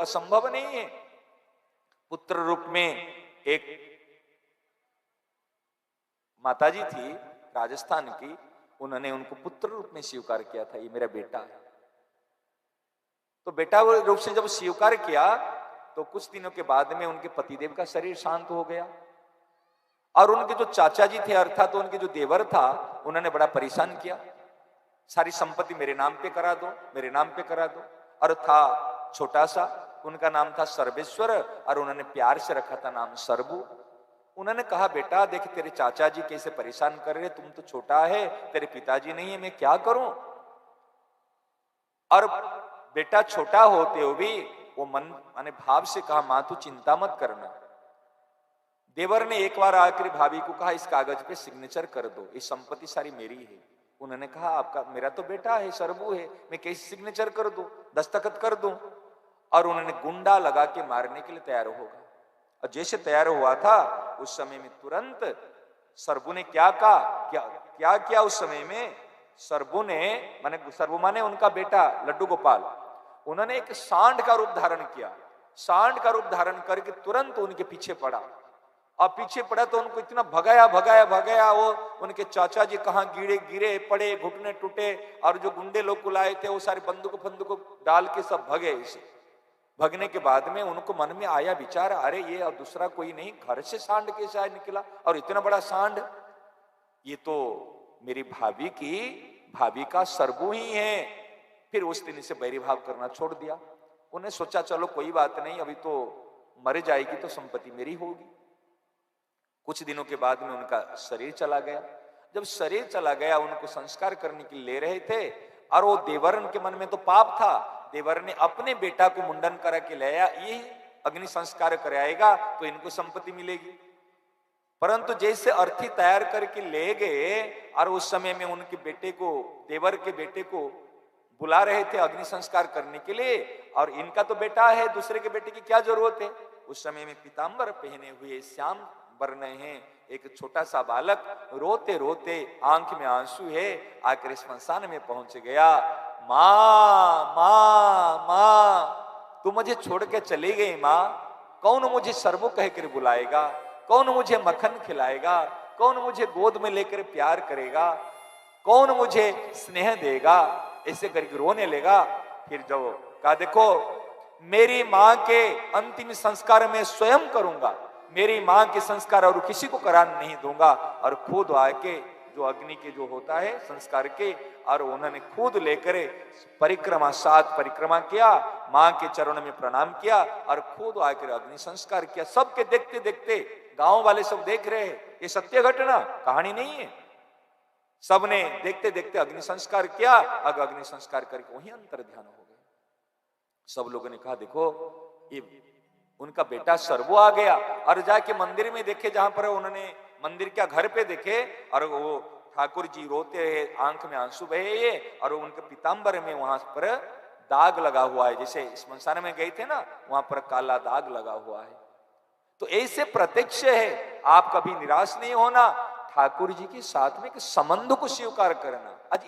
असंभव नहीं है। पुत्र रूप में एक माताजी थी राजस्थान की, उन्होंने उनको पुत्र रूप में स्वीकार किया था, ये मेरा बेटा है। तो बेटा रूप से जब स्वीकार किया तो कुछ दिनों के बाद में उनके पतिदेव का शरीर शांत हो गया, और उनके जो चाचा जी थे अर्थात तो उनके जो देवर था, उन्होंने बड़ा परेशान किया, सारी संपत्ति मेरे नाम पे करा दो, मेरे नाम पे करा दो। और था छोटा सा, उनका नाम था सर्वेश्वर, और उन्होंने प्यार से रखा था नाम सर्वु। उन्होंने कहा बेटा देख तेरे चाचा जी कैसे परेशान कर रहे, तुम तो छोटा है, तेरे पिताजी नहीं है, मैं क्या करूं। और बेटा छोटा होते हुए भी वो मन माने भाव से कहा मां तू चिंता मत करना। देवर ने एक बार आकर भाभी को कहा इस कागज पे सिग्नेचर कर दो, ये संपत्ति सारी मेरी है। उन्होंने कहा आपका, मेरा तो बेटा है, सरबू है, मैं कैसे सिग्नेचर कर दूं, दस्तखत कर दूं। और उन्होंने गुंडा लगा के मारने के लिए तैयार हो गए। और जैसे तैयार हुआ था उस समय में तुरंत सरबू ने क्या कहा, क्या किया उस समय में सरबू ने, माने सरबू माने उनका बेटा लड्डू गोपाल, उन्होंने एक सांड का रूप धारण किया। सांड का रूप धारण करके तुरंत उनके पीछे पड़ा, और पीछे पड़ा तो उनको इतना भगाया भगाया भगाया, वो उनके चाचा जी कहां गिरे गिरे पड़े, घुटने टूटे, और जो गुंडे लोग को लाए थे वो सारे बंदूक डाल के सब भगे। इसे भगने के बाद में उनको मन में आया विचार, अरे ये और दूसरा कोई नहीं, घर से सांड कैसे आया निकला, और इतना बड़ा सांड, ये तो मेरी भाभी का सरबू ही है। फिर उस दिन से बैरी भाव करना छोड़ दिया। उन्हें सोचा चलो कोई बात नहीं, अभी तो मर जाएगी तो संपत्ति मेरी होगी। कुछ दिनों के बाद में उनका शरीर चला गया। जब शरीर चला गया उनको संस्कार करने के लिए ले रहे थे, और वो देवर के मन में तो पाप था, देवर ने अपने बेटा को मुंडन करा के लाया, ये अग्नि संस्कार कराएगा तो इनको संपत्ति मिलेगी। परंतु जैसे अर्थी तैयार करके ले गए, और उस समय में उनके बेटे को, देवर के बेटे को बुला रहे थे अग्नि संस्कार करने के लिए, और इनका तो बेटा है, दूसरे के बेटे की क्या जरूरत है। उस समय में पीतांबर पहने हुए श्याम वर्ण है एक छोटा सा बालक रोते रोते आंख में आंसू है आकर स्मशान में पहुंच गया। मां मां मां तू मुझे छोड़ के चली गई मां, कौन मुझे सर्वो कहकर बुलाएगा, कौन मुझे मक्खन खिलाएगा, कौन मुझे गोद में लेकर प्यार करेगा, कौन मुझे स्नेह देगा, ऐसे करके रोने लगा। फिर जब कहा देखो मेरी मां के अंतिम संस्कार में स्वयं करूंगा, मेरी मां के संस्कार और किसी को कराने नहीं दूंगा। और खुद आके जो अग्नि के जो होता है संस्कार के, और उन्होंने खुद लेकर परिक्रमा 7 परिक्रमा किया, मां के चरणों में प्रणाम किया, और खुद आकर अग्नि संस्कार किया। सबके देखते देखते गांव वाले सब देख रहे हैं, ये सत्य घटना कहानी नहीं है। सबने देखते देखते अग्नि संस्कार किया, अग्नि संस्कार करके वहीं अंतर ध्यान हो गए। सब लोगों ने कहा देखो ये उनका बेटा सर्वो आ गया। और जाके मंदिर में देखे, जहां पर उन्होंने मंदिर क्या घर पे देखे, और वो ठाकुर जी रोते हैं, आंख में आंसू बहे ये, और उनके पीतांबर में वहां पर दाग लगा हुआ है, जैसे स्मशान में गए थे ना वहां पर काला दाग लगा हुआ है। तो ऐसे प्रत्यक्ष है, आप कभी निराश नहीं होना, ठाकुर जी के साथ में संबंध को स्वीकार करना। आज